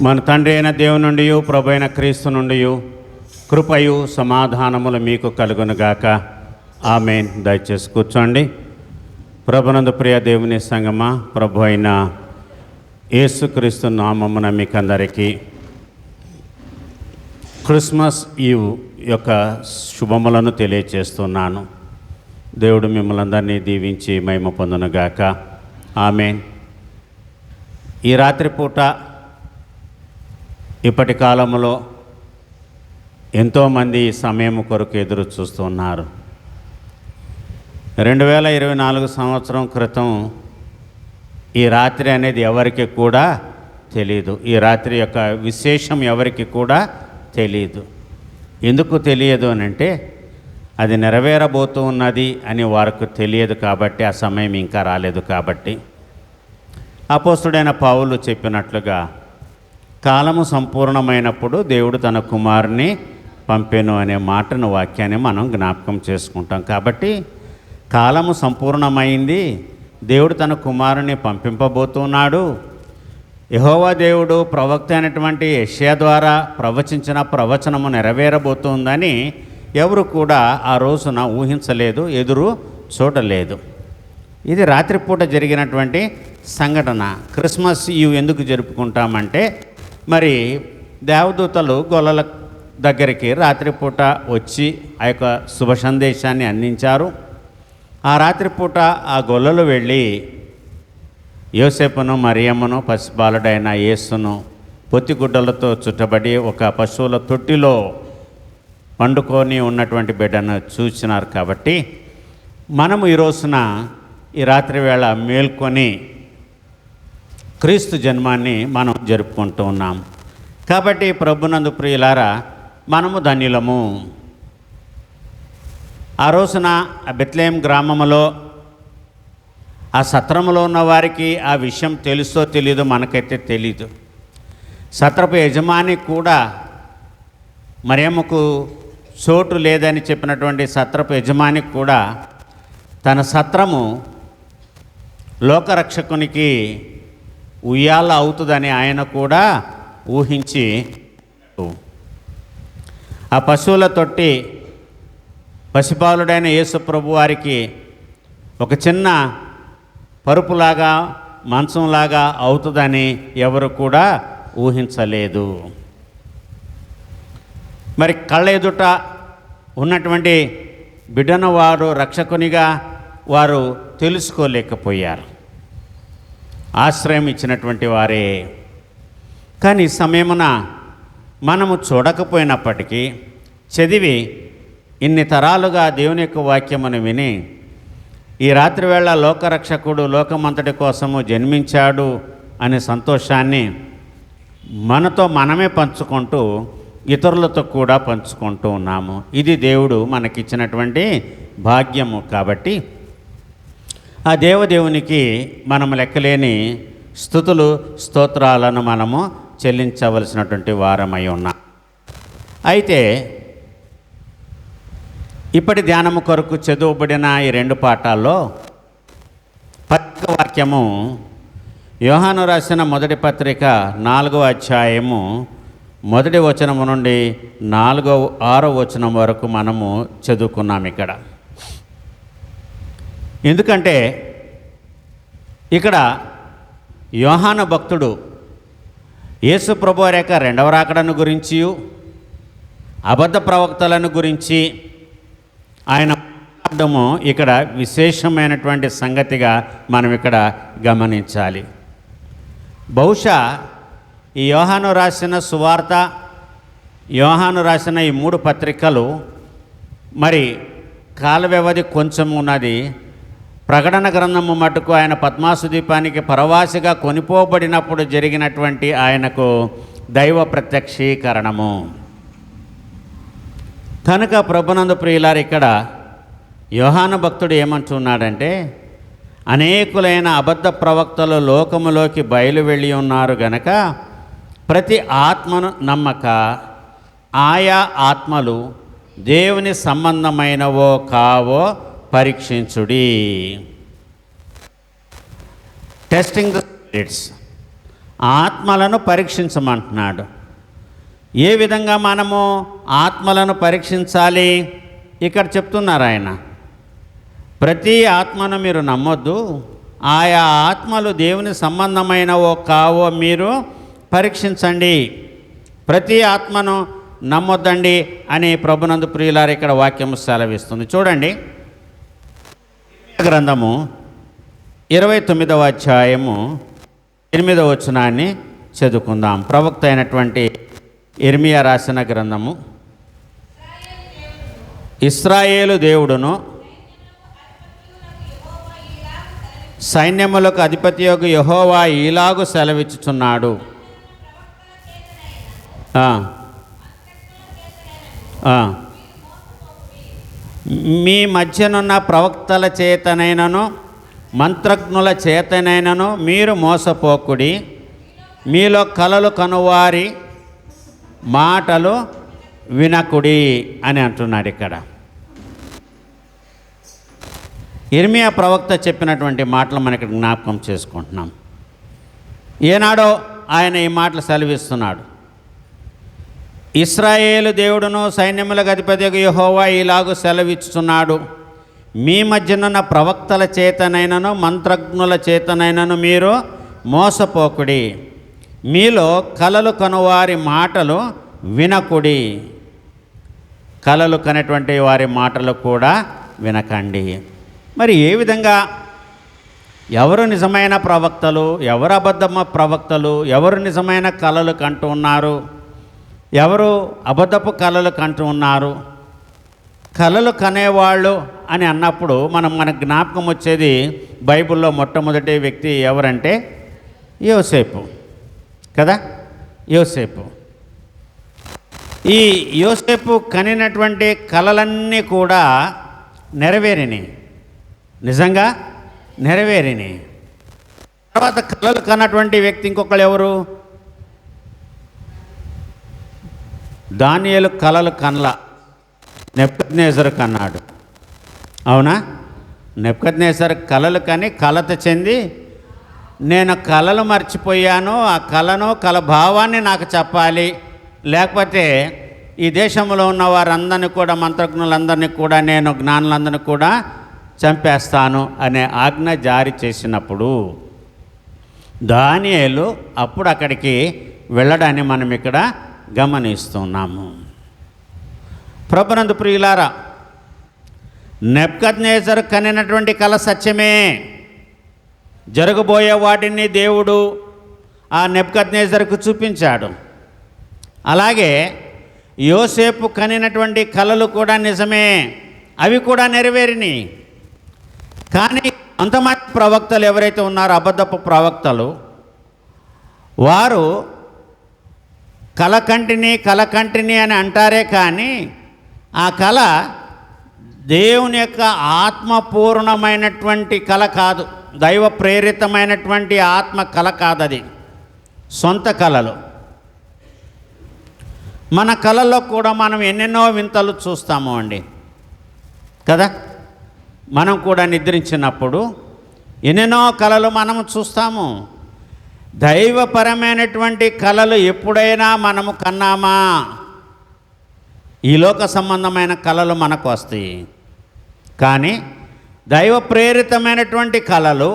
మన తండ్రి అయిన దేవుని నుండి ప్రభు అయిన క్రీస్తు నుండి కృపయు సమాధానములు మీకు కలుగునుగాక. ఆమేన్. దయచేసి కూర్చోండి. ప్రభునందు ప్రియ దేవుని సంగమా, ప్రభు అయిన యేసుక్రీస్తు నామమున మీకందరికీ క్రిస్మస్ ఈవ్ యొక్క శుభములను తెలియచేస్తున్నాను. దేవుడు మిమ్మల్ని అందరినీ దీవించి మహిమ పొందునుగాక. ఆమేన్. ఈ రాత్రిపూట ఇప్పటి కాలంలో ఎంతోమంది ఈ సమయం కొరకు ఎదురు చూస్తున్నారు. 2024 సంవత్సరం క్రితం ఈ రాత్రి అనేది ఎవరికి కూడా తెలియదు. ఈ రాత్రి యొక్క విశేషం ఎవరికి కూడా తెలియదు. ఎందుకు తెలియదు అని అంటే అది నెరవేరబోతూ ఉన్నది అని వారికి తెలియదు కాబట్టి, ఆ సమయం ఇంకా రాలేదు కాబట్టి. అపోస్తుడైన పౌలు చెప్పినట్లుగా కాలము సంపూర్ణమైనప్పుడు దేవుడు తన కుమారుని పంపెను అనే మాటను, వాక్యాన్ని మనం జ్ఞాపకం చేసుకుంటాం. కాబట్టి కాలము సంపూర్ణమైంది, దేవుడు తన కుమారుని పంపింపబోతున్నాడు. యెహోవా దేవుడు ప్రవక్త అయినటువంటి యెషయా ద్వారా ప్రవచించిన ప్రవచనము నెరవేరబోతుందని ఎవరు కూడా ఆ రోజున ఊహించలేదు, ఎదురు చూడలేదు. ఇది రాత్రిపూట జరిగినటువంటి సంఘటన. క్రిస్మస్ ఈవ్ ఎందుకు జరుపుకుంటామంటే, మరి దేవదూతలు గొల్లల దగ్గరికి రాత్రిపూట వచ్చి ఆ యొక్క శుభ సందేశాన్ని అందించారు. ఆ రాత్రిపూట ఆ గొల్లలు వెళ్ళి యోసేపును మరియమ్మను పసిబాలుడైన యేసును పొత్తిగుడ్డలతో చుట్టబడి ఒక పశువుల తొట్టిలో పండుకొని ఉన్నటువంటి బిడ్డను చూసినారు. కాబట్టి మనము ఈ రోజున ఈ రాత్రి వేళ మేల్కొని క్రీస్తు జన్మాన్ని మనం జరుపుకుంటూ ఉన్నాం. కాబట్టి ప్రభునందు ప్రియులారా, మనము ధన్యులము. ఆ రోజున బెత్లెహేం గ్రామంలో ఆ సత్రములో ఉన్న వారికి ఆ విషయం తెలుసో తెలీదో మనకైతే తెలీదు. సత్రపు యజమాని కూడా మరియమ్మకు చోటు లేదని చెప్పినటువంటి సత్రపు యజమానికి కూడా తన సత్రము లోకరక్షకునికి ఉయ్యాల అవుతుందని ఆయన కూడా ఊహించి ఆ పశువుల తొట్టి పసిపాలుడైన యేసు ప్రభు వారికి ఒక చిన్న పరుపులాగా మంచంలాగా అవుతుందని ఎవరు కూడా ఊహించలేదు. మరి కళ్ళ ఎదుట ఉన్నటువంటి బిడ్డను వారు రక్షకునిగా వారు తెలుసుకోలేకపోయారు. ఆశ్రయం ఇచ్చినటువంటి వారే. కానీ సమయమున మనము చూడకపోయినప్పటికీ చదివి ఇన్ని తరాలుగా దేవుని యొక్క వాక్యమును విని ఈ రాత్రి వేళ లోకరక్షకుడు లోకమంతటి కోసము జన్మించాడు అనే సంతోషాన్ని మనతో మనమే పంచుకుంటూ ఇతరులతో కూడా పంచుకుంటూ ఉన్నాము. ఇది దేవుడు మనకిచ్చినటువంటి భాగ్యము. కాబట్టి ఆ దేవదేవునికి మనము లెక్కలేని స్తుతులు స్తోత్రాలను మనము చెల్లించవలసినటువంటి వారమై ఉన్నాం. అయితే ఇప్పటి ధ్యానము కొరకు చదువుబడిన ఈ 2 పాఠాల్లో పత్రిక వాక్యము యోహాను రాసిన మొదటి పత్రిక 4వ అధ్యాయము 1వ వచనము నుండి 6వ వచనం వరకు మనము చదువుకున్నాం. ఇక్కడ ఎందుకంటే ఇక్కడ యోహాను భక్తుడు యేసు ప్రభువారి యొక్క 2వ రాకడను గురించి, అబద్ధ ప్రవక్తలను గురించి ఆయన మాట్లాడము ఇక్కడ విశేషమైనటువంటి సంగతిగా మనం ఇక్కడ గమనించాలి. బహుశా ఈ యోహాను రాసిన సువార్త, యోహాను రాసిన ఈ 3 పత్రికలు మరి కాల వ్యవధి కొంచెం ఉన్నది. ప్రకటన గ్రంథము మటుకు ఆయన పద్మాసు ద్వీపానికి పరవాసిగా కొనిపోబడినప్పుడు జరిగినటువంటి ఆయనకు దైవ ప్రత్యక్షీకరణము. కనుక ప్రభునందు ప్రియులారు, ఇక్కడ యోహాను భక్తుడు ఏమంటున్నాడంటే, అనేకులైన అబద్ధ ప్రవక్తలు లోకములోకి బయలు వెళ్ళి ఉన్నారు గనక ప్రతి ఆత్మను నమ్మక ఆయా ఆత్మలు దేవుని సంబంధమైనవో కావో పరీక్షించుడి. Testing the spirits. ఆత్మలను పరీక్షించమంటున్నాడు. ఏ విధంగా మనము ఆత్మలను పరీక్షించాలి ఇక్కడ చెప్తున్నారు ఆయన. ప్రతి ఆత్మను మీరు నమ్మొద్దు, ఆయా ఆత్మలు దేవుని సంబంధమైనవో కావో మీరు పరీక్షించండి. ప్రతి ఆత్మను నమ్మొద్దండి అని ప్రభునందు ప్రియులారు ఇక్కడ వాక్యము సెలవిస్తుంది. చూడండి, గ్రంథము 29వ అధ్యాయము 8వ వచనాన్ని చదువుకుందాం. ప్రవక్త అయినటువంటి ఇర్మియా రాసిన గ్రంథము. ఇశ్రాయేలు దేవుడును సైన్యములకు అధిపతియగు యెహోవా ఈలాగు సెలవిచ్చుచున్నాడు. మీ మధ్యనున్న ప్రవక్తల చేతనైనను మంత్రజ్ఞుల చేతనైనను మీరు మోసపోకుడి. మీలో కలలు కనువారి మాటలు వినకుడి అని అంటున్నాడు ఇక్కడ. ఇర్మియా ప్రవక్త చెప్పినటువంటి మాటలు మనకి జ్ఞాపకం చేసుకుంటున్నాం. ఏనాడో ఆయన ఈ మాటలు సెలవిస్తున్నాడు. ఇశ్రాయేలు దేవుడును సైన్యములకు అధిపతియగు యెహోవా ఇలాగు సెలవిచ్చుచున్నాడు. మీ మధ్యనున్న ప్రవక్తల చేతనైనను మంత్రజ్ఞుల చేతనైనను మీరు మోసపోకుడి. మీలో కలలు కనువారి మాటలు వినకుడి. కలలు కనేటువంటి వారి మాటలు కూడా వినకండి. మరి ఏ విధంగా ఎవరు నిజమైన ప్రవక్తలు, ఎవరు అబద్ధమ ప్రవక్తలు, ఎవరు నిజమైన కలలు కంటూ ఉన్నారు, ఎవరు అబద్ధపు కలలు కంటూ ఉన్నారు? కలలు కనేవాళ్ళు అని అన్నప్పుడు మన జ్ఞాపకం వచ్చేది బైబిల్లో మొట్టమొదటి వ్యక్తి ఎవరంటే యోసేపు కదా. యోసేపు, ఈ యోసేపు కనినటువంటి కలలన్నీ కూడా నెరవేరినాయి, నిజంగా నెరవేరినాయి. తర్వాత కలలు కన్నటువంటి వ్యక్తి ఇంకొకళ్ళు ఎవరు? దానియేలు కలలు కనల, నెబుకద్నెజరు కన్నాడు. అవునా? నెబుకద్నెజరు కలలు కని కలత చెంది, నేను కలలు మర్చిపోయాను, ఆ కలను కల భావాన్ని నాకు చెప్పాలి, లేకపోతే ఈ దేశంలో ఉన్న వారందరినీ కూడా, మంత్రజ్ఞులందరినీ కూడా, నేను జ్ఞానులందరినీ కూడా చంపేస్తాను అనే ఆజ్ఞ జారీ చేసినప్పుడు దానియేలు అప్పుడు అక్కడికి వెళ్ళడాన్ని మనం ఇక్కడ గమనిస్తున్నాము. ప్రభునందు ప్రియులారా, నెబుకద్నెజరు కనినటువంటి కల సత్యమే. జరగబోయే వాటిని దేవుడు ఆ నెబుకద్నెజరుకు చూపించాడు. అలాగే యోసేపు కనినటువంటి కలలు కూడా నిజమే, అవి కూడా నెరవేరినాయి. కానీ కొంతమంది ప్రవక్తలు ఎవరైతే ఉన్నారో, అబద్ధపు ప్రవక్తలు, వారు కలకంటిని అని అంటారే కానీ ఆ కళ దేవుని యొక్క ఆత్మపూర్ణమైనటువంటి కళ కాదు, దైవ ప్రేరితమైనటువంటి ఆత్మ కళ కాదు, అది సొంత కళలు. మన కళల్లో కూడా మనం ఎన్నెన్నో వింతలు చూస్తాము అండి కదా. మనం కూడా నిద్రించినప్పుడు ఎన్నెన్నో కళలు మనము చూస్తాము. దైవపరమైనటువంటి కళలు ఎప్పుడైనా మనము కన్నామా? ఈ లోక సంబంధమైన కళలు మనకు వస్తాయి, కానీ దైవ ప్రేరితమైనటువంటి కళలు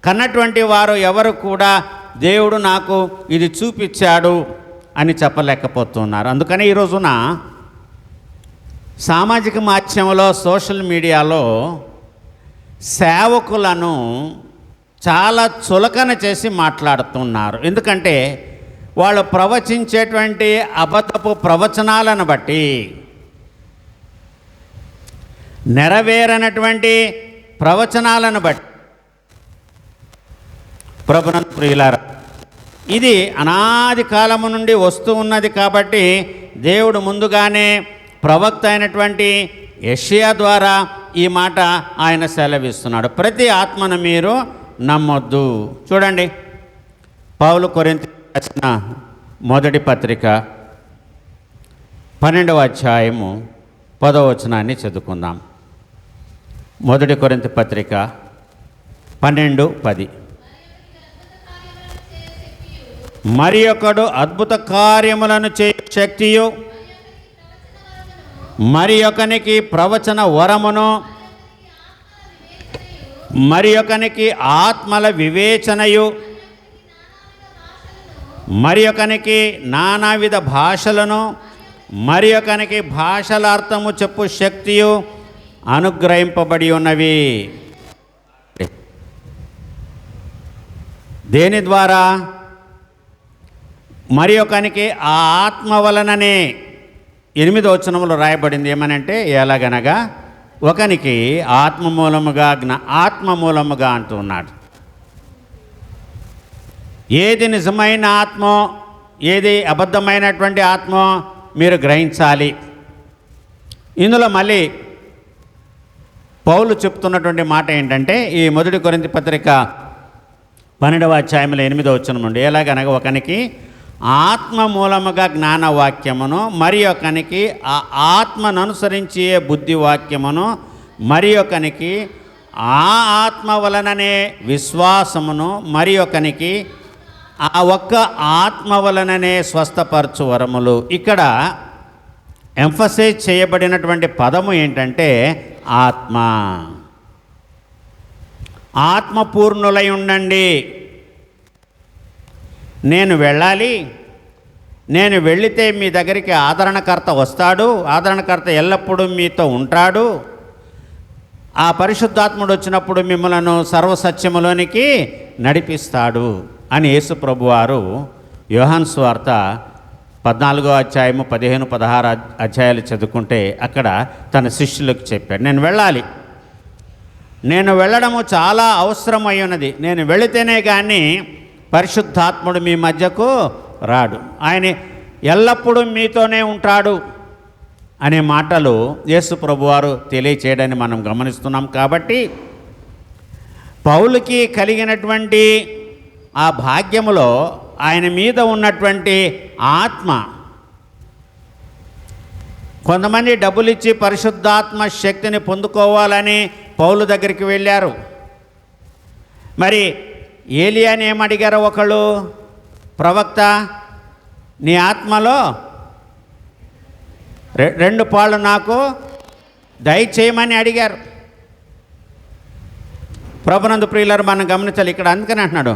కన్నటువంటి వారు ఎవరు కూడా దేవుడు నాకు ఇది చూపించాడు అని చెప్పలేకపోతున్నారు. అందుకని ఈ రోజున సామాజిక మాధ్యమంలో, సోషల్ మీడియాలో సేవకులను చాలా చులకన చేసి మాట్లాడుతున్నారు. ఎందుకంటే వాళ్ళు ప్రవచించేటువంటి అబద్ధపు ప్రవచనాలను బట్టి, నెరవేరనటువంటి ప్రవచనాలను బట్టి, ప్రభునందు ప్రియులారా, ఇది అనాది కాలము నుండి వస్తూ ఉన్నది. కాబట్టి దేవుడు ముందుగానే ప్రవక్త అయినటువంటి యెషయా ద్వారా ఈ మాట ఆయన సెలవిస్తున్నాడు. ప్రతి ఆత్మను మీరు నమ్మొద్దు. చూడండి, పౌలు కొరింథీయులకు రాసిన మొదటి పత్రిక 12వ అధ్యాయము 10వ వచనాన్ని చదువుకుందాం. మొదటి కొరింథీ పత్రిక 12:10. మరి ఒకడు అద్భుత కార్యములను చేయు శక్తియు, మరి ఒకనికి ప్రవచన వరమును, మరి ఒకనికి ఆత్మల వివేచనయు, మరి ఒకనికి నానావిధ భాషలను, మరి ఒకనికి భాషల అర్థము చెప్పు శక్తియు అనుగ్రహింపబడి ఉన్నవి. దేని ద్వారా? మరి ఒకనికి ఆ ఆత్మ వలననే. 8వ వచనంలో రాయబడింది ఏమనంటే, ఎలాగనగా ఒకనికి ఆత్మ మూలముగా అంటున్నాడు. ఏది నిజమైన ఆత్మో, ఏది అబద్ధమైనటువంటి ఆత్మో మీరు గ్రహించాలి. ఇందులో మళ్ళీ పౌలు చెప్తున్నటువంటి మాట ఏంటంటే, ఈ 1 కొరింథీ పత్రిక 12వ అధ్యాయంలో 8వ వచనం నుండి, ఎలాగనగా ఒకనికి ఆత్మ మూలముగా జ్ఞానవాక్యమును, మరి ఒకనికి ఆ ఆత్మను అనుసరించే బుద్ధివాక్యమును, మరి ఒకనికి ఆ ఆత్మ వలననే విశ్వాసమును, మరి ఒకనికి ఆ ఒక్క ఆత్మ వలననే స్వస్థపరచు వరములు. ఇక్కడ ఎంఫసైజ్ చేయబడినటువంటి పదము ఏంటంటే ఆత్మ. ఆత్మపూర్ణులై ఉండండి. నేను వెళ్ళాలి, నేను వెళితే మీ దగ్గరికి ఆదరణకర్త వస్తాడు, ఆదరణకర్త ఎల్లప్పుడూ మీతో ఉంటాడు, ఆ పరిశుద్ధాత్ముడు వచ్చినప్పుడు మిమ్మలను సర్వసత్యములోనికి నడిపిస్తాడు అని యేసు ప్రభువారు యోహాను సువార్త 14వ అధ్యాయము 15, 16 అధ్యాయాలు చదువుకుంటే అక్కడ తన శిష్యులకు చెప్పాడు, నేను వెళ్ళాలి, నేను వెళ్ళడము చాలా అవసరమై ఉన్నది, నేను వెళితేనే కానీ పరిశుద్ధాత్ముడు మీ మధ్యకు రాడు, ఆయన ఎల్లప్పుడూ మీతోనే ఉంటాడు అనే మాటలు యేసు ప్రభువారు తెలియచేయడాన్ని మనం గమనిస్తున్నాం. కాబట్టి పౌలుకి కలిగినటువంటి ఆ భాగ్యములో ఆయన మీద ఉన్నటువంటి ఆత్మ, కొంతమంది డబ్బులు ఇచ్చి పరిశుద్ధాత్మ శక్తిని పొందుకోవాలని పౌలు దగ్గరికి వెళ్ళారు. మరి ఏలియాని ఏమడిగారు? ఒకళ్ళు, ప్రవక్త నీ ఆత్మలో 2 పాళ్ళు నాకు దయచేయమని అడిగారు. ప్రభునందు ప్రియులారా, మనం గమనించాలి. ఇక్కడ అందుకని అంటున్నాడు,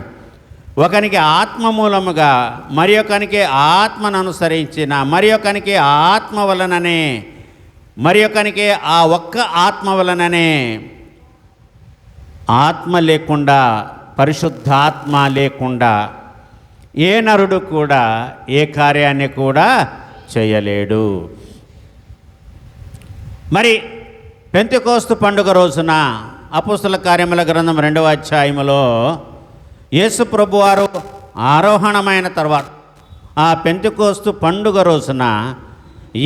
ఒకనికి ఆత్మ మూలముగా, మరి ఒకనికి ఆత్మను అనుసరించిన, మరి ఒకనికి ఆత్మ వలననే, మరి ఒకనికి ఆ ఒక్క ఆత్మ వలననే. ఆత్మ లేకుండా, పరిశుద్ధాత్మ లేకుండా ఏ నరుడు కూడా ఏ కార్యాన్ని కూడా చేయలేడు. మరి పెంతెకోస్తు పండుగ రోజున అపోస్తల కార్యముల గ్రంథం 2వ అధ్యాయములో యేసు ప్రభువారు ఆరోహణమైన తర్వాత ఆ పెంతెకోస్తు పండుగ రోజున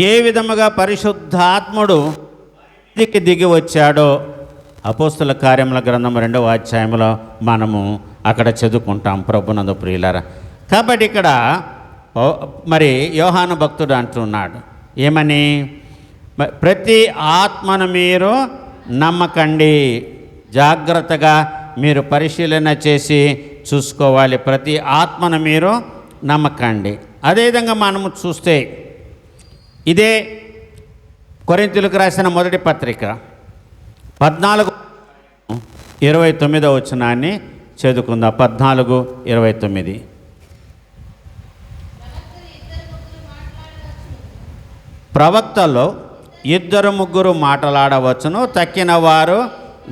ఏ విధముగా పరిశుద్ధాత్ముడు దిగి వచ్చాడో అపోస్తల కార్యముల గ్రంథం 2వ అధ్యాయంలో మనము అక్కడ చదువుకుంటాం. ప్రభునందు ప్రియులారా, కాబట్టి ఇక్కడ మరి యోహాను భక్తుడు అంటున్నాడు ఏమని, ప్రతి ఆత్మను మీరు నమ్మకండి, జాగ్రత్తగా మీరు పరిశీలన చేసి చూసుకోవాలి, ప్రతి ఆత్మను మీరు నమ్మకండి. అదేవిధంగా మనము చూస్తే ఇదే కొరింథీయులకు రాసిన 1వ పత్రిక 14:29 వచనాన్ని చదువుకుందాం. 14:29. ప్రవక్తలో 2-3 మాట్లాడవచ్చును, తక్కిన వారు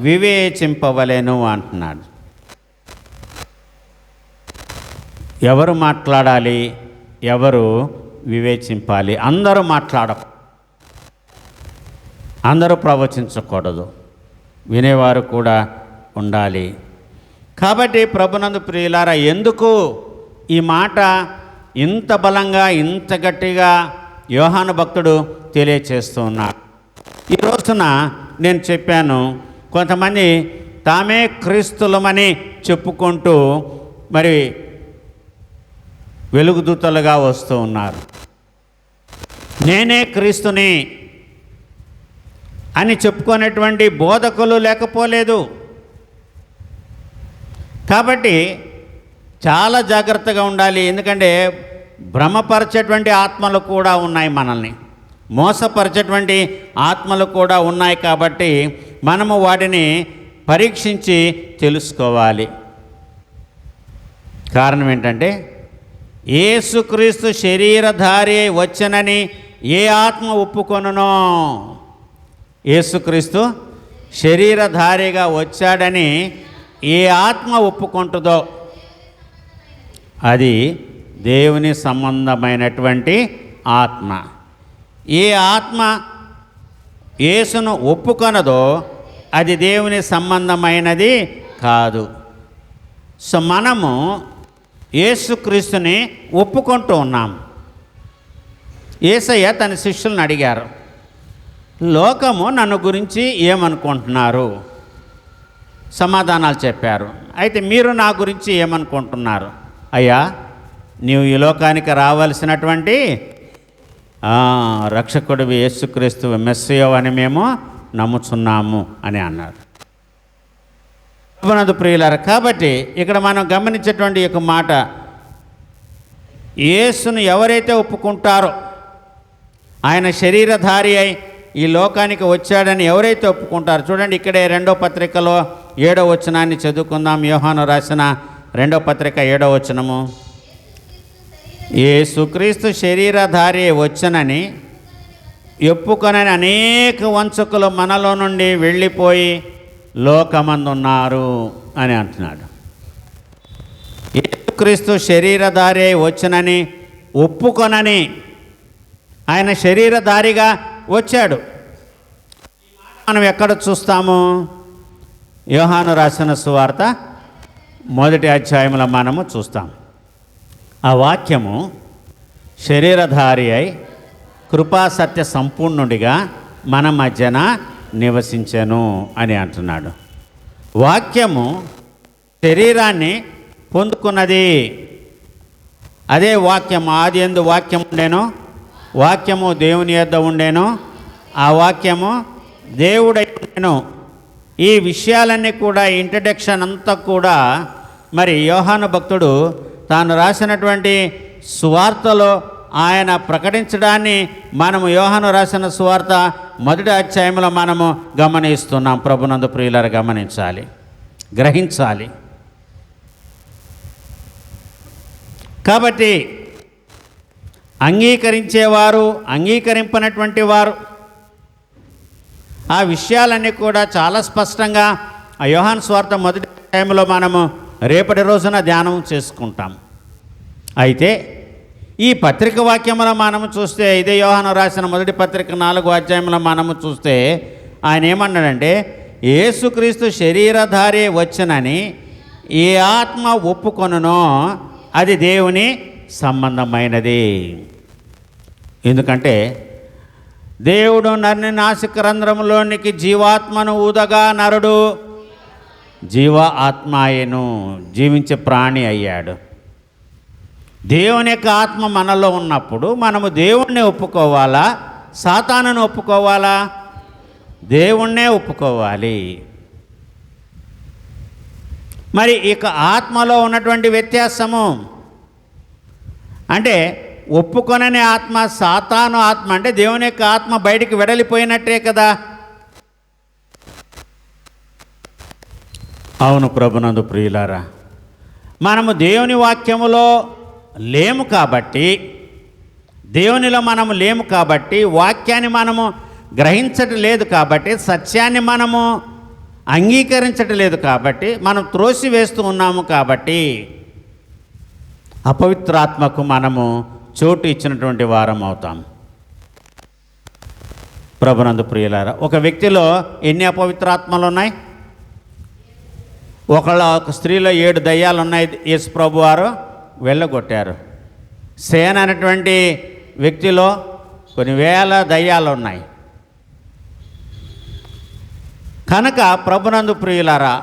వివేచింపవలెను అంటున్నాడు. ఎవరు మాట్లాడాలి, ఎవరు వివేచింపాలి? అందరూ అందరూ ప్రవచించకూడదు, వినేవారు కూడా ఉండాలి. కాబట్టి ప్రభునందు ప్రియులారా, ఎందుకు ఈ మాట ఇంత బలంగా, ఇంత గట్టిగా యోహాను భక్తుడు తెలియచేస్తూ ఉన్నాడు? ఈ రోజున నేను చెప్పాను, కొంతమంది తామే క్రీస్తులమని చెప్పుకుంటూ మరి వెలుగుదూతలుగా వస్తూ ఉన్నారు. నేనే క్రీస్తుని అని చెప్పుకునేటువంటి బోధకులు లేకపోలేదు. కాబట్టి చాలా జాగ్రత్తగా ఉండాలి. ఎందుకంటే భ్రమపరచేటువంటి ఆత్మలు కూడా ఉన్నాయి, మనల్ని మోసపరచేటువంటి ఆత్మలు కూడా ఉన్నాయి. కాబట్టి మనము వాటిని పరీక్షించి తెలుసుకోవాలి. కారణం ఏంటంటే యేసుక్రీస్తు శరీరధారి అయి వచ్చనని ఏ ఆత్మ ఒప్పుకొనునో, యేసుక్రీస్తు శరీరధారిగా వచ్చాడని ఏ ఆత్మ ఒప్పుకుంటుందో అది దేవుని సంబంధమైనటువంటి ఆత్మ. ఏ ఆత్మ యేసును ఒప్పుకొనదో అది దేవుని సంబంధమైనది కాదు. సో మనము యేసుక్రీస్తుని ఒప్పుకుంటూ ఉన్నాం. యేసయ్య తన శిష్యులను అడిగారు, లోకము నన్ను గురించి ఏమనుకుంటున్నారు? సమాధానాలు చెప్పారు. అయితే మీరు నా గురించి ఏమనుకుంటున్నారు? అయ్యా, నీవు ఈ లోకానికి రావాల్సినటువంటి రక్షకుడివి యేసుక్రీస్తు మెస్సియో అని మేము నమ్ముచున్నాము అని అన్నారు. ప్రభునందు ప్రియులారా, కాబట్టి ఇక్కడ మనం గమనించేటువంటి ఒక మాట, యేసును ఎవరైతే ఒప్పుకుంటారో, ఆయన శరీరధారి అయి ఈ లోకానికి వచ్చాడని ఎవరైతే ఒప్పుకుంటారో, చూడండి ఇక్కడే 2వ పత్రికలో 7వ వచనాన్ని చదువుకుందాం. యోహాను రాసిన 2వ పత్రిక 7వ వచనము. యేసుక్రీస్తు శరీరధారి వచ్చనని ఒప్పుకొనని అనేక వంచకులు మనలో నుండి వెళ్ళిపోయి లోకమందున్నారు అని అంటున్నాడు. యేసుక్రీస్తు శరీరధారి వచ్చనని ఒప్పుకొనని, ఆయన శరీరధారిగా వచ్చాడు. మనం ఎక్కడ చూస్తాము? యోహాను రాసిన సువార్త 1వ అధ్యాయంలో మనము చూస్తాం. ఆ వాక్యము శరీరధారి అయి కృపాసత్య సంపూర్ణుడిగా మన మధ్యన నివసించెను అని అంటున్నాడు. వాక్యము శరీరాన్ని పొందుకున్నది. అదే వాక్యము. ఆది యందు వాక్యం ఉండేను, వాక్యము దేవుని యొద్ద ఉండేను, ఆ వాక్యము దేవుడై ఉండెను. ఈ విషయాలన్నీ కూడా ఇంట్రడక్షన్ అంతా కూడా మరి యోహాను భక్తుడు తాను రాసినటువంటి సువార్తలో ఆయన ప్రకటించడాన్ని మనము యోహాను రాసిన సువార్త 1వ అధ్యాయంలో మనము గమనిస్తున్నాం. ప్రభునందు ప్రియులారా, గమనించాలి, గ్రహించాలి. కాబట్టి అంగీకరించేవారు, అంగీకరింపనటువంటి వారు, ఆ విషయాలన్నీ కూడా చాలా స్పష్టంగా ఆ యోహాను సువార్త 1వ అధ్యాయంలో మనము రేపటి రోజున ధ్యానం చేసుకుంటాం. అయితే ఈ పత్రిక వాక్యంలో మనము చూస్తే, ఇదే యోహాను రాసిన 1వ పత్రిక 4వ అధ్యాయంలో మనము చూస్తే ఆయన ఏమన్నాడంటే, యేసుక్రీస్తు శరీరధారి వచ్చనని ఏ ఆత్మ ఒప్పుకొనునో అది దేవుని సంబంధమైనది. ఎందుకంటే దేవుడు నరుని నాసికరంధ్రములోనికి జీవాత్మను ఊదగా నరుడు జీవ ఆత్మ అయ్యను, జీవించే ప్రాణి అయ్యాడు. దేవుని యొక్క ఆత్మ మనలో ఉన్నప్పుడు మనము దేవుణ్ణి ఒప్పుకోవాలా, సాతానును ఒప్పుకోవాలా? దేవుణ్ణే ఒప్పుకోవాలి. మరి ఇక ఆత్మలో ఉన్నటువంటి వ్యత్యాసము అంటే, ఒప్పుకొనని ఆత్మ సాతాను ఆత్మ అంటే దేవుని యొక్క ఆత్మ బయటికి వెడలిపోయినట్టే కదా. అవును ప్రభునందు ప్రియులారా, మనము దేవుని వాక్యములో లేము కాబట్టి, దేవునిలో మనము లేము కాబట్టి, వాక్యాన్ని మనము గ్రహించటం లేదు కాబట్టి, సత్యాన్ని మనము అంగీకరించటం లేదు కాబట్టి, మనం త్రోసివేస్తూ ఉన్నాము కాబట్టి అపవిత్రాత్మకు మనము చోటు ఇచ్చినటువంటి వారం అవుతాం. ప్రభునందు ప్రియులారా, ఒక వ్యక్తిలో ఎన్ని అపవిత్రాత్మలు ఉన్నాయి? ఒక స్త్రీలో 7 దయ్యాలు ఉన్నాయి. యేసు ప్రభు వారు వెళ్ళగొట్టారు. సేన అనేటువంటి వ్యక్తిలో కొన్ని వేల దయ్యాలు ఉన్నాయి. కనుక ప్రభునందు ప్రియులారా,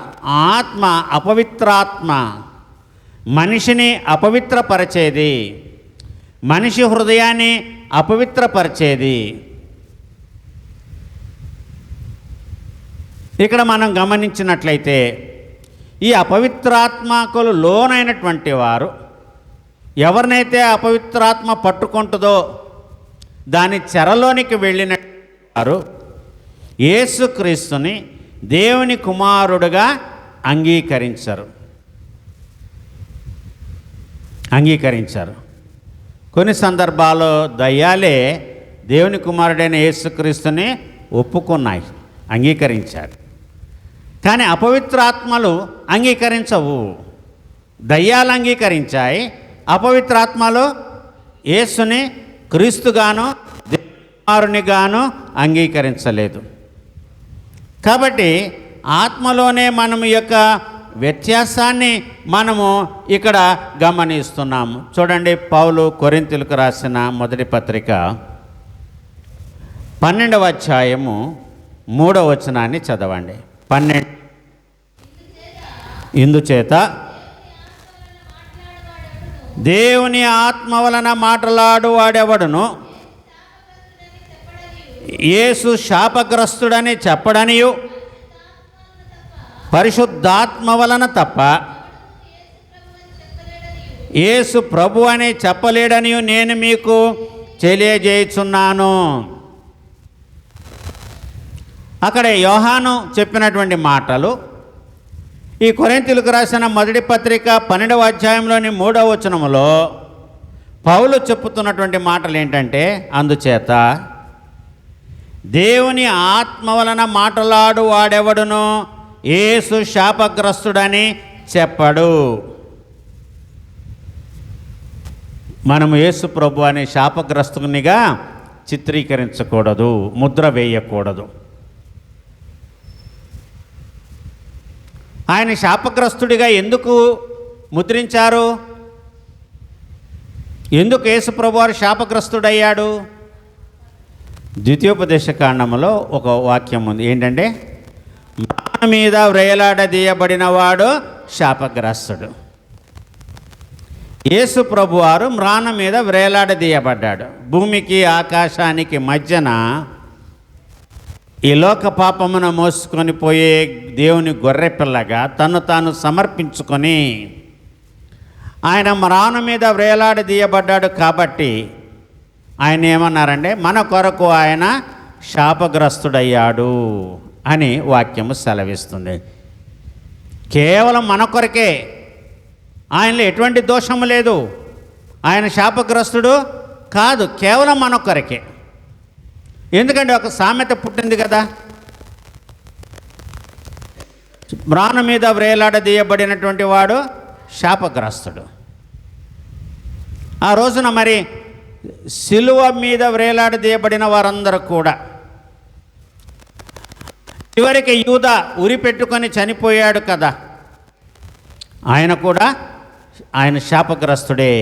ఆత్మ, అపవిత్రాత్మ మనిషిని అపవిత్రపరిచేది, మనిషి హృదయాన్ని అపవిత్రపరిచేది. ఇక్కడ మనం గమనించినట్లయితే ఈ అపవిత్రాత్మకులు లోనైనటువంటి వారు, ఎవరినైతే అపవిత్రాత్మ పట్టుకుంటుందో దాని చెరలోనికి వెళ్ళిన వారు యేసుక్రీస్తుని దేవుని కుమారుడుగా అంగీకరించారు. కొన్ని సందర్భాల్లో దయ్యాలే దేవుని కుమారుడైన యేసుక్రీస్తుని ఒప్పుకున్నాయి, అంగీకరించారు. కానీ అపవిత్రాత్మలు అంగీకరించవు. దయ్యాలు అంగీకరించాయి, అపవిత్రాత్మలు యేసుని క్రీస్తుగాను దేవుని కుమారునిగాను అంగీకరించలేదు. కాబట్టి ఆత్మలోనే మనం ఈ యొక్క వ్యత్యాసాన్ని మనము ఇక్కడ గమనిస్తున్నాము. చూడండి, పౌలు కొరింథీయులకు రాసిన మొదటి పత్రిక 12వ అధ్యాయము 3వ వచనాన్ని చదవండి. 12 ఇందుచేత దేవుని ఆత్మ వలన మాట్లాడు వాడెవడును యేసు శాపగ్రస్తుడని చెప్పడనియు పరిశుద్ధాత్మ వలన తప్ప యేసు ప్రభు అని చెప్పలేడనియు నేను మీకు తెలియజేయుచున్నాను. అక్కడ యోహాను చెప్పినటువంటి మాటలు ఈ కొరింథీయులకు రాసిన మొదటి పత్రిక 12వ అధ్యాయంలోని 3వ వచనములో పౌలు చెప్పుతున్నటువంటి మాటలు ఏంటంటే, అందుచేత దేవుని ఆత్మ వలన మాట్లాడు వాడెవడును యేసు శాపగ్రస్తుడని చెప్పడు. మనము యేసు ప్రభు అనే శాపగ్రస్తునిగా చిత్రీకరించకూడదు, ముద్ర వేయకూడదు. ఆయన శాపగ్రస్తుడిగా ఎందుకు ముద్రించారు? ఎందుకు యేసు ప్రభు వారు శాపగ్రస్తుడయ్యాడు? ద్వితీయోపదేశ కాండములో ఒక వాక్యం ఉంది, ఏంటంటే మ్రాను మీద వ్రేలాడదీయబడిన వాడు శాపగ్రస్తుడు. యేసు ప్రభు వారు మ్రాను మీద వ్రేలాడదీయబడ్డాడు. భూమికి ఆకాశానికి మధ్యన ఈ లోక పాపమును మోసుకొని పోయే దేవుని గొర్రెపిల్లగా తను తాను సమర్పించుకొని ఆయన మ్రాను మీద వ్రేలాడదీయబడ్డాడు. కాబట్టి ఆయన ఏమన్నారంటే, మన కొరకు ఆయన శాపగ్రస్తుడయ్యాడు అని వాక్యము సెలవిస్తుంది. కేవలం మన కొరకే, ఆయనలో ఎటువంటి దోషము లేదు. ఆయన శాపగ్రస్తుడు కాదు, కేవలం మన కొరకే. ఎందుకంటే ఒక సామెత పుట్టింది కదా, మ్రాను మీద వ్రేలాడదీయబడినటువంటి వాడు శాపగ్రస్తుడు. ఆ రోజున మరి సిలువ మీద వ్రేలాడదీయబడిన వారందరూ కూడా, చివరికి యూదా ఉరి పెట్టుకొని చనిపోయాడు కదా, ఆయన కూడా ఆయన శాపగ్రస్తుడే.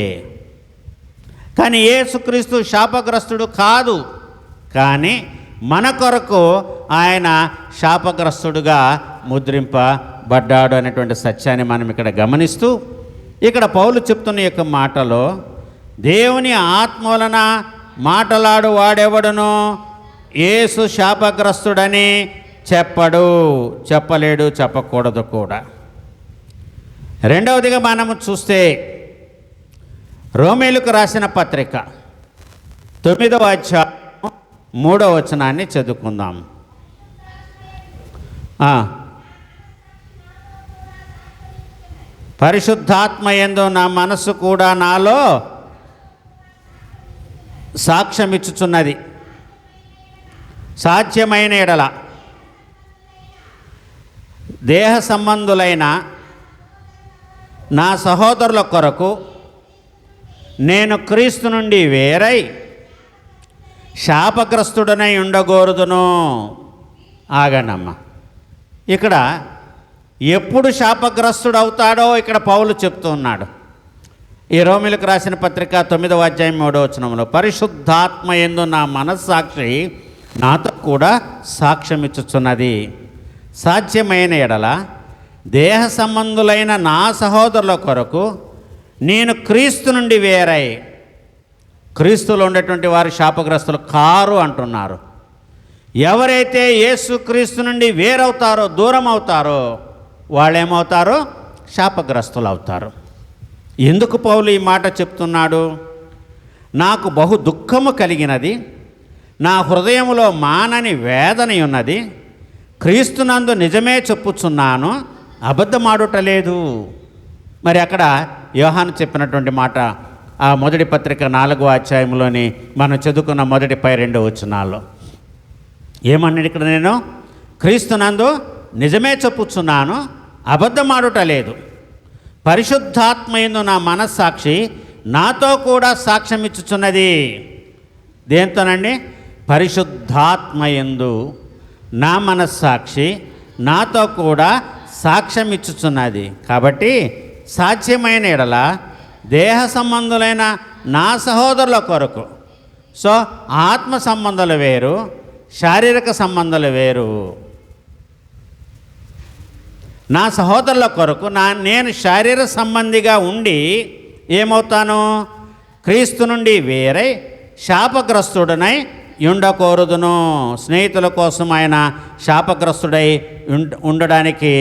కానీ యేసుక్రీస్తు శాపగ్రస్తుడు కాదు, కానీ మన కొరకు ఆయన శాపగ్రస్తుడుగా ముద్రింపబడ్డాడు అనేటువంటి సత్యాన్ని మనం ఇక్కడ గమనిస్తూ, ఇక్కడ పౌలు చెప్తున్న యొక్క మాటలో దేవుని ఆత్మ వలన మాట్లాడు వాడెవడును యేసు శాపగ్రస్తుడని చెప్పడు, చెప్పలేడు, చెప్పకూడదు కూడా. రెండవదిగా మనము చూస్తే రోమీయులకు రాసిన పత్రిక 9వ అధ్యాయం 3వ వచనాన్ని చదువుకుందాం. పరిశుద్ధాత్మ యందు నా మనస్సు కూడా నాలో సాక్ష్యమిచ్చుచున్నది, సాధ్యమైన ఎడల దేహ సంబంధులైన నా సహోదరుల కొరకు నేను క్రీస్తు నుండి వేరై శాపగ్రస్తుడనై ఉండకూడదును. ఆగనమ్మ, ఇక్కడ ఎప్పుడు శాపగ్రస్తుడు అవుతాడో ఇక్కడ పౌలు చెప్తూ ఉన్నాడు. ఈ రోమీయులకు రాసిన పత్రిక 9వ అధ్యాయం 3వ వచనంలో పరిశుద్ధాత్మ యందు నా మనస్సాక్షి నాతో కూడా సాక్ష్యమిచ్చుచున్నది, సాధ్యమైన ఎడల దేహ సంబంధులైన నా సహోదరుల కొరకు నేను క్రీస్తు నుండి వేరై, క్రీస్తులో ఉండేటువంటి వారు శాపగ్రస్తులు కారు అంటున్నారు. ఎవరైతే యేసు క్రీస్తు నుండి వేరవుతారో, దూరం అవుతారో వాళ్ళేమవుతారు? శాపగ్రస్తులు అవుతారు. ఎందుకు పౌలు ఈ మాట చెప్తున్నాడు? నాకు బహు దుఃఖము కలిగినది, నా హృదయములో మానని వేదన ఉన్నది, క్రీస్తునందు నిజమే చెప్పుచున్నాను, అబద్ధమాడుటలేదు. మరి అక్కడ యోహాను చెప్పినటువంటి మాట ఆ మొదటి పత్రిక 4వ అధ్యాయంలోని మనం చదువుకున్న మొదటి 2 వచనాల్లో ఏమన్నాడు? ఇక్కడ నేను క్రీస్తునందు నిజమే చెప్పుచున్నాను, అబద్ధమాడుటలేదు. పరిశుద్ధాత్మయందు నా మనస్సాక్షి నాతో కూడా సాక్ష్యం ఇచ్చుచున్నది. దేంతోనండి? పరిశుద్ధాత్మయందు నా మనస్సాక్షి నాతో కూడా సాక్ష్యం ఇచ్చుచున్నది. కాబట్టి సాధ్యమైన ఎడల దేహ సంబంధులైన నా సహోదరుల కొరకు, సో ఆత్మ సంబంధాలు వేరు, శారీరక సంబంధాలు వేరు. నా సహోదరుల కొరకు నేను శారీరక సంబంధిగా ఉండి ఏమవుతాను? క్రీస్తు నుండి వేరై శాపగ్రస్తుడనై ఉండకూడదును. స్నేహితుల కోసం ఆయన శాపగ్రస్తుడై ఉండడానికి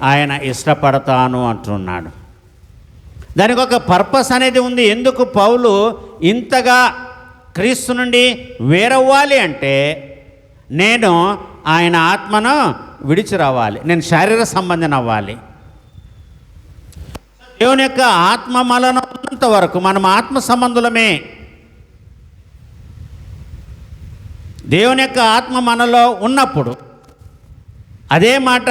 ఆయన ఇష్టపడతాను అంటున్నాడు. దానికి ఒక పర్పస్ అనేది ఉంది. ఎందుకు పౌలు ఇంతగా క్రీస్తు నుండి వేరవ్వాలి అంటే, నేను ఆయన ఆత్మను విడిచి రావాలి, నేను శారీరక సంబంధం అవ్వాలి. దేవుని యొక్క ఆత్మ మనలో ఉన్నంత వరకు మనం ఆత్మ సంబంధులమే. దేవుని యొక్క ఆత్మ మనలో ఉన్నప్పుడు, అదే మాట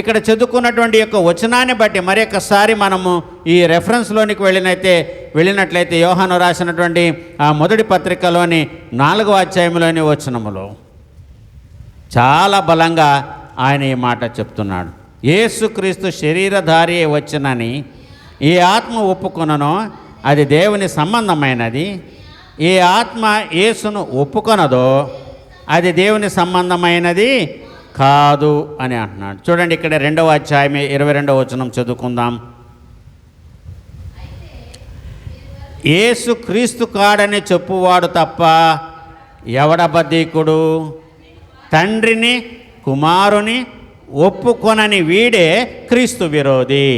ఇక్కడ చదువుకున్నటువంటి యొక్క వచనాన్ని బట్టి మరి ఒక్కసారి మనము ఈ రెఫరెన్స్లోనికి వెళ్ళినట్లయితే యోహాను రాసినటువంటి ఆ మొదటి పత్రికలోని 4వ అధ్యాయంలోని వచనములో చాలా బలంగా ఆయన ఈ మాట చెప్తున్నాడు. యేసుక్రీస్తు శరీరధారి వచ్చనని ఈ ఆత్మ ఒప్పుకొననో అది దేవుని సంబంధమైనది, ఏ ఆత్మ యేసును ఒప్పుకొనదో అది దేవుని సంబంధమైనది కాదు అని అంటున్నాడు. చూడండి, ఇక్కడ 2వ అధ్యాయం 22వ వచనం చదువుకుందాం. యేసు క్రీస్తు కాడని చెప్పువాడు తప్ప ఎవడబద్ధీకుడు? తండ్రిని కుమారుని ఒప్పుకొనని వీడే క్రీస్తు విరోధి.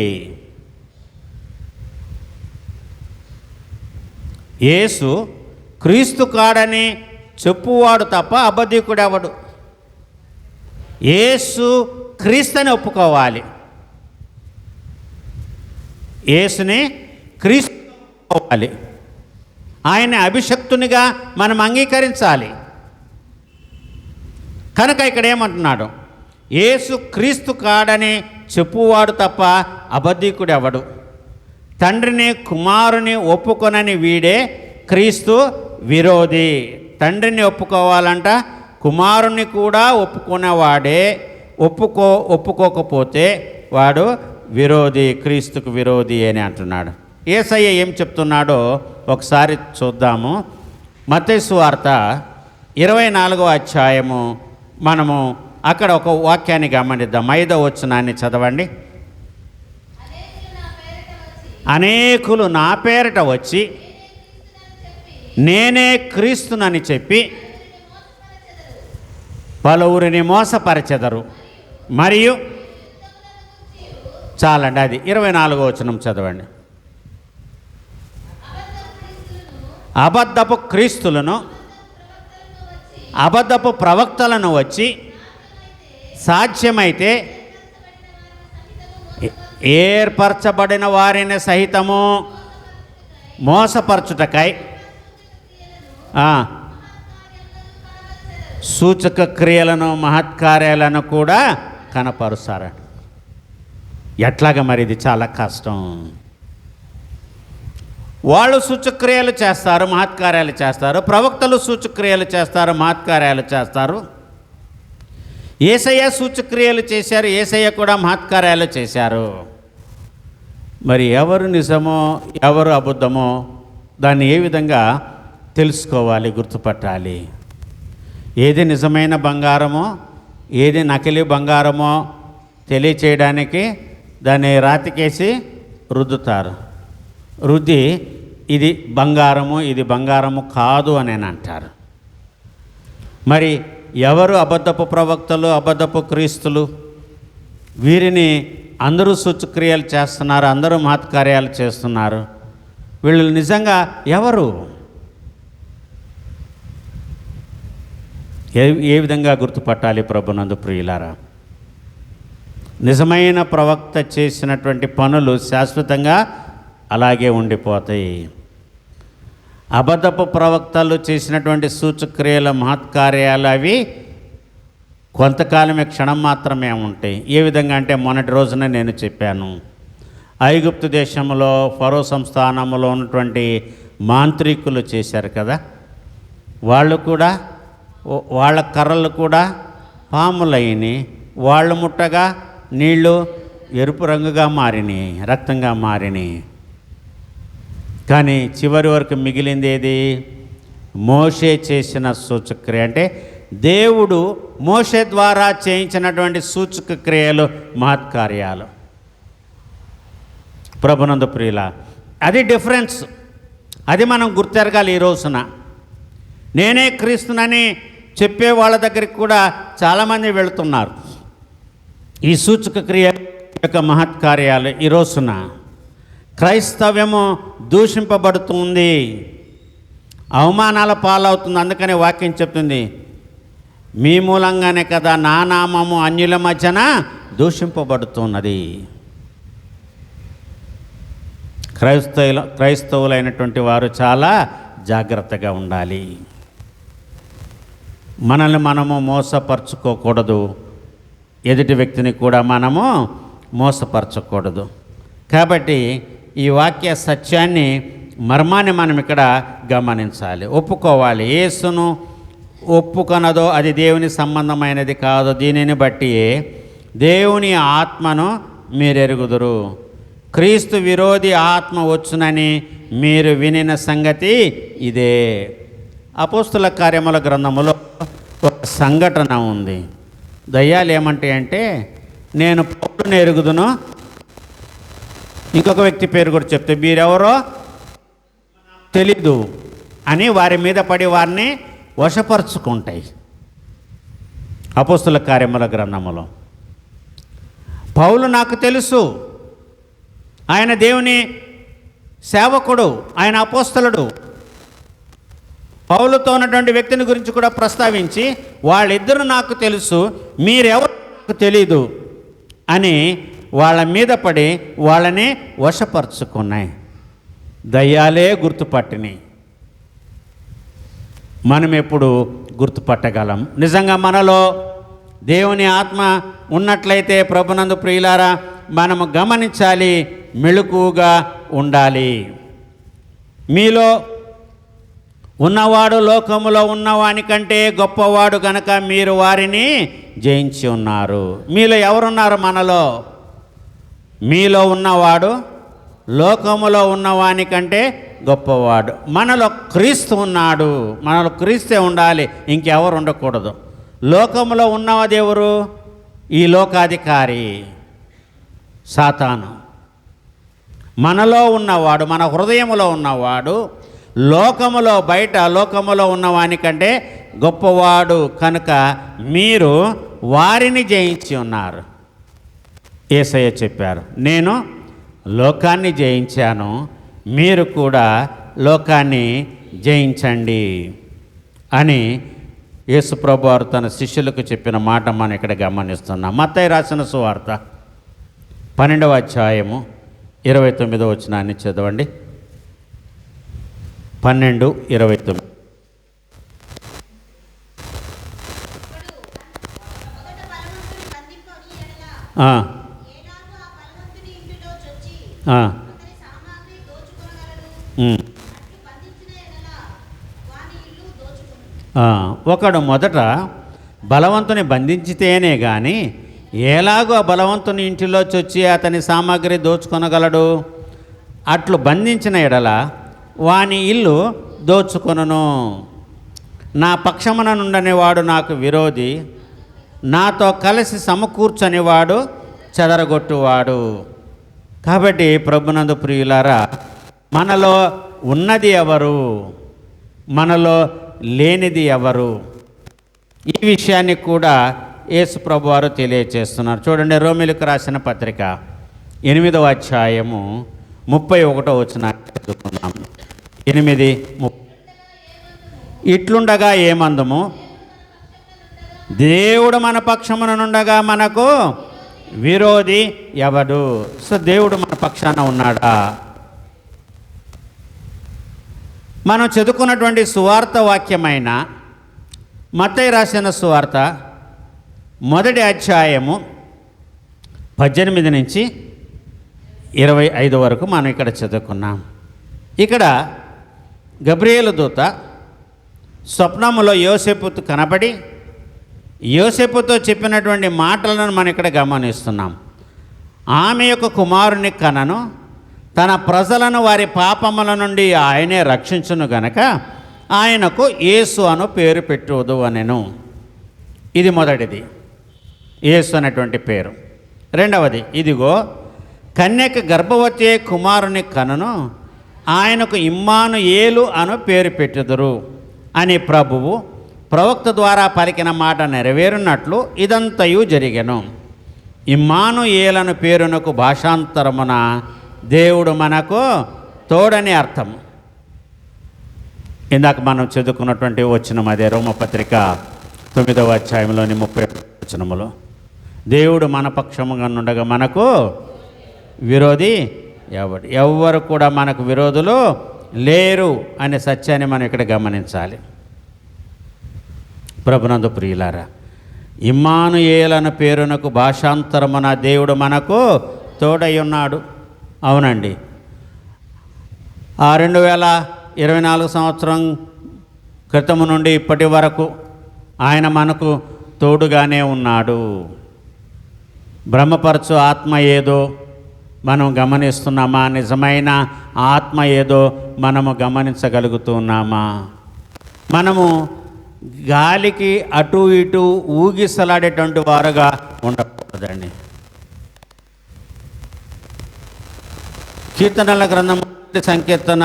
యేసు క్రీస్తు కాడని చెప్పువాడు తప్ప అబద్ధీకుడు ఎవడు? యేసు క్రీస్తుని ఒప్పుకోవాలి, యేసుని క్రీస్తు ఒప్పుకోవాలి, ఆయన అభిషక్తునిగా మనం అంగీకరించాలి. కనుక ఇక్కడ ఏమంటున్నాడు? యేసు క్రీస్తు కాడని చెప్పువాడు తప్ప అబద్ధీకుడు ఎవడు? తండ్రిని కుమారుని ఒప్పుకొనని వీడే క్రీస్తు విరోధి. తండ్రిని ఒప్పుకోవాలంట, కుమారుని కూడా ఒప్పుకునేవాడే. ఒప్పుకోకపోతే వాడు విరోధి, క్రీస్తుకు విరోధి అని అంటున్నాడు. యేసయ్య ఏం చెప్తున్నాడో ఒకసారి చూద్దాము. మత్తయి సువార్త 24వ అధ్యాయము మనము అక్కడ ఒక వాక్యాన్ని గమనిద్దాం. 5వ వచనాన్ని చదవండి. అనేకులు నా పేరట వచ్చి నేనే క్రీస్తునని చెప్పి పలువురిని మోసపరచెదరు, మరియు చాలండి, అది 24వ వచనం చదవండి. అబద్ధపు క్రీస్తులను, అబద్ధపు ప్రవక్తలను వచ్చి సాధ్యమైతే ఏర్పరచబడిన వారిని సహితము మోసపరచుటకై సూచక క్రియలను మహత్కార్యాలను కూడా కనపరుస్తారు. ఎట్లాగా మరి? ఇది చాలా కష్టం. వాళ్ళు సూచక్రియలు చేస్తారు, మహత్కార్యాలు చేస్తారు. ప్రవక్తలు సూచక్రియలు చేస్తారు, మహత్కార్యాలు చేస్తారు. యేసయ్య సూచక్రియలు చేశారు, యేసయ్య కూడా మహత్కార్యాలు చేశారు. మరి ఎవరు నిజమో ఎవరు అబద్ధమో దాన్ని ఏ విధంగా తెలుసుకోవాలి, గుర్తుపట్టాలి? ఏది నిజమైన బంగారమో ఏది నకిలీ బంగారమో తెలియచేయడానికి దాన్ని రాతికేసి రుద్దుతారు. రుద్ది ఇది బంగారము, ఇది బంగారము కాదు అని అంటారు. మరి ఎవరు అబద్ధపు ప్రవక్తలు, అబద్ధపు క్రీస్తులు? వీరిని అందరూ సూచక్రియలు చేస్తున్నారు, అందరూ మహత్కార్యాలు చేస్తున్నారు. వీళ్ళు నిజంగా ఎవరు? ఏ విధంగా గుర్తుపట్టాలి ప్రభునందు ప్రియులారా? నిజమైన ప్రవక్త చేసినటువంటి పనులు శాశ్వతంగా అలాగే ఉండిపోతాయి. అబద్ధపు ప్రవక్తలు చేసినటువంటి సూచక్రియల మహత్కార్యాలు అవి కొంతకాలమే, క్షణం మాత్రమే ఉంటాయి. ఏ విధంగా అంటే మొన్నటి రోజున నేను చెప్పాను, ఐగుప్తు దేశంలో ఫరో సంస్థానంలో ఉన్నటువంటి మాంత్రికులు చేశారు కదా, వాళ్ళు కూడా వాళ్ళ కర్రలు కూడా పాములైని, వాళ్ళు ముట్టగా నీళ్లు ఎరుపు రంగుగా మారినాయి, రక్తంగా మారినాయి. కానీ చివరి వరకు మిగిలింది ఏది? మోషే చేసిన సూచక్రియ. అంటే దేవుడు మోషే ద్వారా చేయించినటువంటి సూచక క్రియలు, మహత్కార్యాలు. ప్రభునందు ప్రియుల, అది డిఫరెన్స్. అది మనం గుర్తెరగాలి. ఈ రోజున నేనే క్రీస్తునని చెప్పే వాళ్ళ దగ్గరికి కూడా చాలామంది వెళుతున్నారు. ఈ సూచక క్రియ యొక్క మహత్కార్యాలు ఈ రోజున క్రైస్తవ్యము దూషింపబడుతుంది, అవమానాల పాలవుతుంది. అందుకని వాక్యం చెప్తుంది, మీ మూలంగానే కదా నా నామము అన్యుల మధ్యన దూషింపబడుతున్నది. క్రైస్తవులైనటువంటి వారు చాలా జాగ్రత్తగా ఉండాలి. మనల్ని మనము మోసపరచుకోకూడదు, ఎదుటి వ్యక్తిని కూడా మనము మోసపరచకూడదు. కాబట్టి ఈ వాక్య సత్యాన్ని, మర్మాన్ని మనం ఇక్కడ గమనించాలి, ఒప్పుకోవాలి. యేసును ఒప్పుకొనదో అది దేవుని సంబంధమైనది కాదు. దీనిని బట్టి దేవుని ఆత్మను మీరెరుగుదురు. క్రీస్తు విరోధి ఆత్మ వచ్చునని మీరు వినిన సంగతి ఇదే. అపోస్తుల కార్యముల గ్రంథములో ఒక సంఘటన ఉంది. దయ్యాలు ఏమంటాయంటే, నేను పౌలుని ఎరుగుదును, ఇంకొక వ్యక్తి పేరు కూడా చెప్తే మీరెవరో తెలీదు అని వారి మీద పడి వారిని వశపరుచుకుంటాయి. అపోస్తుల కార్యముల గ్రంథములో పౌలు నాకు తెలుసు, ఆయన దేవుని సేవకుడు, ఆయన అపోస్తలుడు. పౌలుతో ఉన్నటువంటి వ్యక్తిని గురించి కూడా ప్రస్తావించి, వాళ్ళిద్దరూ నాకు తెలుసు, మీరెవరు నాకు తెలీదు అని వాళ్ళ మీద పడి వాళ్ళని వశపరుచుకున్నాయి. దయ్యాలే గుర్తుపట్టినాయి. మనం ఎప్పుడు గుర్తుపట్టగలం? నిజంగా మనలో దేవుని ఆత్మ ఉన్నట్లయితే ప్రభునందు ప్రియులారా, మనము గమనించాలి, మెళుకువగా ఉండాలి. మీలో ఉన్నవాడు లోకములో ఉన్నవానికంటే గొప్పవాడు గనక మీరు వారిని జయించి ఉన్నారు. మీలో ఎవరున్నారు? మనలో మీలో ఉన్నవాడు లోకములో ఉన్నవానికంటే గొప్పవాడు. మనలో క్రీస్తు ఉన్నాడు. మనలో క్రీస్తే ఉండాలి, ఇంకెవరు ఉండకూడదు. లోకములో ఉన్నవాడు ఎవరు? ఈ లోకాధికారి సాతాను. మనలో ఉన్నవాడు, మన హృదయములో ఉన్నవాడు లోకములో, బయట లోకములో ఉన్నవానికంటే గొప్పవాడు కనుక మీరు వారిని జయించి ఉన్నారు. యేసయ్య చెప్పారు, నేను లోకాన్ని జయించాను, మీరు కూడా లోకాన్ని జయించండి అని యేసుప్రభు వారు తన శిష్యులకు చెప్పిన మాట మనం ఇక్కడ గమనిస్తున్నాం. మత్తయి రాసిన సువార్త 12వ అధ్యాయము 29వ వచనాన్ని చదవండి. 12:29. ఒకడు మొదట బలవంతుని బంధించితేనే కానీ ఎలాగో ఆ బలవంతుని ఇంటిలోకి వచ్చి అతని సామాగ్రి దోచుకొనగలడు? అట్లు బంధించిన ఎడల వాని ఇల్లు దోచుకొనును. నా పక్షమున నుండనివాడు నాకు విరోధి, నాతో కలిసి సమకూర్చనివాడు చెదరగొట్టువాడు. కాబట్టి ప్రభునందు ప్రియులారా, మనలో ఉన్నది ఎవరు, మనలో లేనిది ఎవరు? ఈ విషయాన్ని కూడా యేసు ప్రభువారు తెలియచేస్తున్నారు. చూడండి, రోమీయులకు రాసిన పత్రిక 8వ అధ్యాయము 31వ వచనాన్ని చదువుకున్నాం. 8:30. ఇట్లుండగా ఏమందుము, దేవుడు మన పక్షమునుండగా మనకు విరోధి ఎవడు? సో దేవుడు మన పక్షాన ఉన్నాడా? మనం చదువుకున్నటువంటి సువార్త వాక్యమైన మత్తయి రాసిన సువార్త 1వ అధ్యాయము 18 నుంచి 25 వరకు మనం ఇక్కడ చదువుకున్నాం. ఇక్కడ గబ్రియేలు దూత స్వప్నములో యోసేపుతో కనబడి యోసేపుతో చెప్పినటువంటి మాటలను మనం ఇక్కడ గమనిస్తున్నాం. ఆమె యొక్క కుమారుని కనను, తన ప్రజలను వారి పాపముల నుండి ఆయనే రక్షించును గనక ఆయనకు యేసు అను పేరు పెట్టుదు అనెను. ఇది మొదటిది, యేసు అనేటువంటి పేరు. రెండవది, ఇదిగో కన్యక గర్భవతి కుమారుని కనును, ఆయనకు ఇమ్మానుయేలు అను పేరు పెట్టుదురు అని ప్రభువు ప్రవక్త ద్వారా పలికిన మాట నెరవేరున్నట్లు ఇదంతయు జరిగెను. ఇమ్మానుయేలను పేరునకు భాషాంతరమున దేవుడు మనకు తోడని అర్థం. ఇందాక మనం చదువుకున్నటువంటి వచనం అదే, రోమపత్రిక 9వ అధ్యాయంలోని 30వ వచనములో, దేవుడు మన పక్షముగా ఉండగా మనకు విరోధి ఎవడు? ఎవ్వరు కూడా మనకు విరోధులు లేరు అనే సత్యాన్ని మనం ఇక్కడ గమనించాలి. ప్రభునందు ప్రియులారా, ఇమ్మానుయేలన పేరునకు భాషాంతరమున దేవుడు మనకు తోడై ఉన్నాడు. అవునండి, ఆ 2024 సంవత్సరం క్రితము నుండి ఇప్పటి వరకు ఆయన మనకు తోడుగానే ఉన్నాడు. బ్రహ్మపరచు ఆత్మ ఏదో మనం గమనిస్తున్నామా? నిజమైన ఆత్మ ఏదో మనము గమనించగలుగుతున్నామా? మనము గాలికి అటు ఇటు ఊగిసలాడేటువంటి వారుగా ఉండకూడదండి. కీర్తనల గ్రంథం సంకీర్తన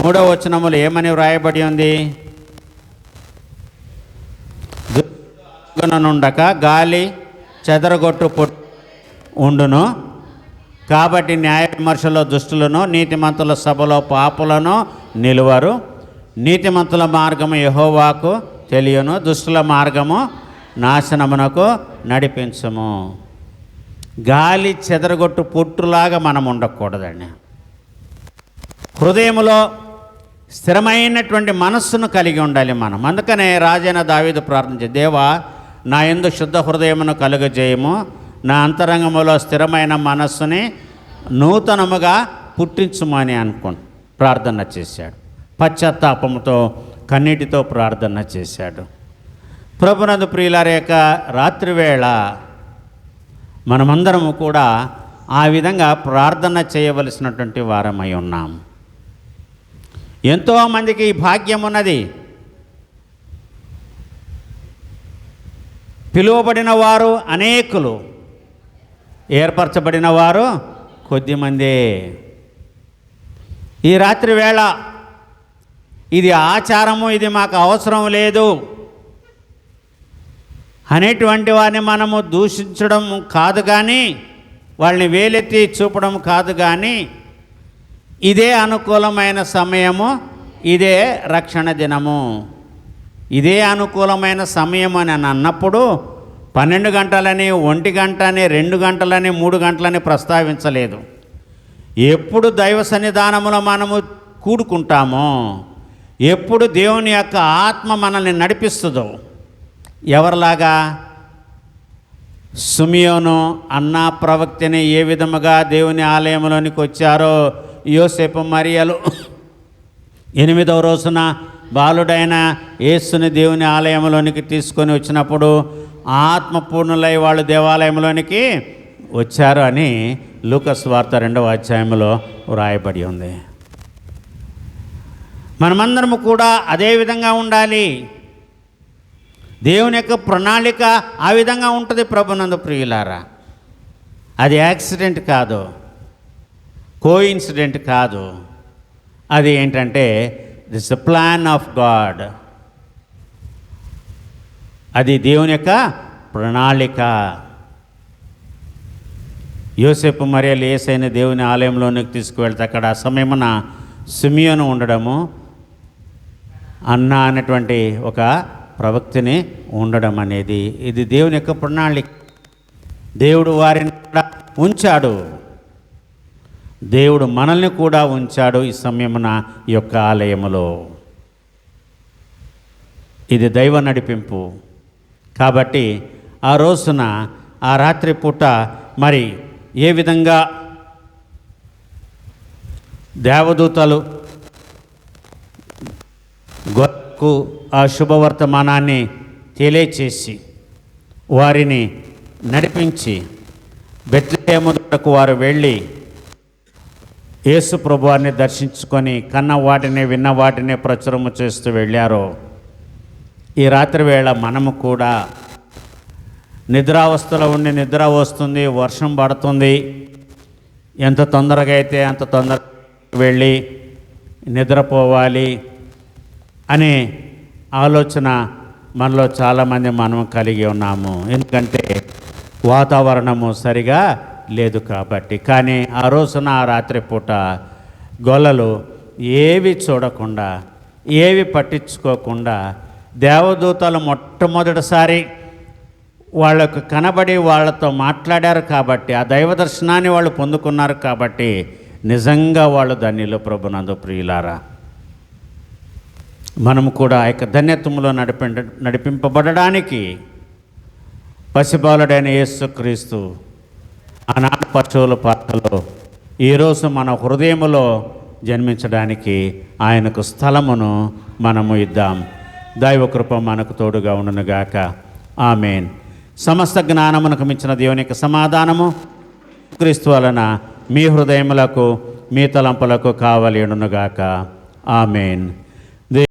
3వ వచనములు ఏమని వ్రాయబడి ఉంది? నుండక గాలి చెదరగొట్టు ఉండును, కాబట్టి న్యాయ విమర్శలో దుష్టులను, నీతిమంతుల సభలో పాపులను నిలువరు. నీతిమంతుల మార్గము యెహోవాకు తెలియను, దుష్టుల మార్గము నాశనమునకు నడిపించుము. గాలి చెదరగొట్టు పొట్టులాగా మనం ఉండకూడదండి. హృదయములో స్థిరమైనటువంటి మనస్సును కలిగి ఉండాలి మనం. అందుకనే రాజైన దావీదు ప్రార్థించే, దేవా నా యందు శుద్ధ హృదయమును కలుగజేయము, నా అంతరంగములో స్థిరమైన మనస్సుని నూతనముగా పుట్టించుము అని ప్రార్థన చేశాడు. పశ్చాత్తాపముతో కన్నీటితో ప్రార్థన చేశాడు. ప్రభునందు ప్రియులార యొక్క రాత్రివేళ మనమందరము కూడా ఆ విధంగా ప్రార్థన చేయవలసినటువంటి వారమై ఉన్నాం. ఎంతోమందికి ఈ భాగ్యం ఉన్నది. పిలువబడిన వారు అనేకులు, ఏర్పరచబడిన వారు కొద్దిమందే. ఈ రాత్రి వేళ ఇది ఆచారము, ఇది మాకు అవసరం లేదు అనేటువంటి వారిని మనము దూషించడం కాదు, కానీ వాళ్ళని వేలెత్తి చూపడం కాదు, కానీ ఇదే అనుకూలమైన సమయము, ఇదే రక్షణ దినము, ఇదే అనుకూలమైన సమయం అని అన్నప్పుడు 12 గంటలని, 1 గంట అని, 2 గంటలని, 3 గంటలని ప్రస్తావించలేదు. ఎప్పుడు దైవ సన్నిధానములో మనము కూడుకుంటామో, ఎప్పుడు దేవుని యొక్క ఆత్మ మనల్ని నడిపిస్తుందో, ఎవరిలాగా సిమియోను అన్నా ప్రవక్తని ఏ విధముగా దేవుని ఆలయంలోనికి వచ్చారో, యోసేపు మరియలు 8వ రోజున బాలుడైన యేసుని దేవుని ఆలయంలోనికి తీసుకొని వచ్చినప్పుడు ఆత్మపూర్ణులై వాళ్ళు దేవాలయంలోనికి వచ్చారు అని లూకా సువార్త 2వ అధ్యాయంలో వ్రాయబడి ఉంది. మనమందరము కూడా అదే విధంగా ఉండాలి. దేవుని యొక్క ప్రణాళిక ఆ విధంగా ఉంటుంది. ప్రభునందు ప్రియులారా, అది యాక్సిడెంట్ కాదు, కోఇన్సిడెంట్ కాదు. అది ఏంటంటే this the plan of God. అది దేవుని యొక్క ప్రణాళిక. యోసేపు మరియలు యేసయ్యని దేవుని ఆలయంలోనికి తీసుకువెళ్తే అక్కడ ఆ సమయమున సిమియోను ఉండడము, అన్న అనేటువంటి ఒక ప్రవక్తిని ఉండడం అనేది ఇది దేవుని యొక్క ప్రణాళిక. దేవుడు వారిని కూడా ఉంచాడు, దేవుడు మనల్ని కూడా ఉంచాడు ఈ సమయమున ఈ యొక్క ఆలయములో. ఇది దైవ నడిపింపు. కాబట్టి ఆ రోజున ఆ రాత్రి పూట మరి ఏ విధంగా దేవదూతలు గొర్రెకు ఆ శుభవర్తమానాన్ని తెలియచేసి వారిని నడిపించి బెత్లెహేము దగ్గరకు వారు వెళ్ళి యేసు ప్రభువారిని దర్శించుకొని కన్న వాటిని విన్న వాటిని ప్రచురము చేస్తూ వెళ్ళారో, ఈ రాత్రి వేళ మనము కూడా నిద్రావస్థలో ఉండి నిద్ర వస్తుంది, వర్షం పడుతుంది, ఎంత తొందరగా అయితే అంత తొందరగా వెళ్ళి నిద్రపోవాలి అనే ఆలోచన మనలో చాలామంది మనం కలిగి ఉన్నాము. ఎందుకంటే వాతావరణము సరిగా లేదు కాబట్టి. కానీ ఆ రోజున ఆ రాత్రి పూట గొల్లలు ఏవి చూడకుండా ఏవి పట్టించుకోకుండా దేవదూతలు మొట్టమొదటిసారి వాళ్ళకు కనబడి వాళ్ళతో మాట్లాడారు కాబట్టి, ఆ దైవ దర్శనాన్ని వాళ్ళు పొందుకున్నారు కాబట్టి నిజంగా వాళ్ళు ధన్యులు. ప్రభునందు ప్రియులారా, మనము కూడా ఆ యొక్క ధన్యత్వంలో నడిపింపబడడానికి పసిబాలుడైన యేసుక్రీస్తు ఆనాడు పశువుల పాకలో ఈరోజు మన హృదయములో జన్మించడానికి ఆయనకు స్థలమును మనము ఇద్దాం. దైవకృప మనకు తోడుగా ఉండునుగాక. ఆమేన్. సమస్త జ్ఞానమునకు మించిన దేవుని యొక్క సమాధానము క్రీస్తు వలన మీ హృదయములకు మీ తలంపులకు కావలి ఉండునుగాక. ఆమేన్.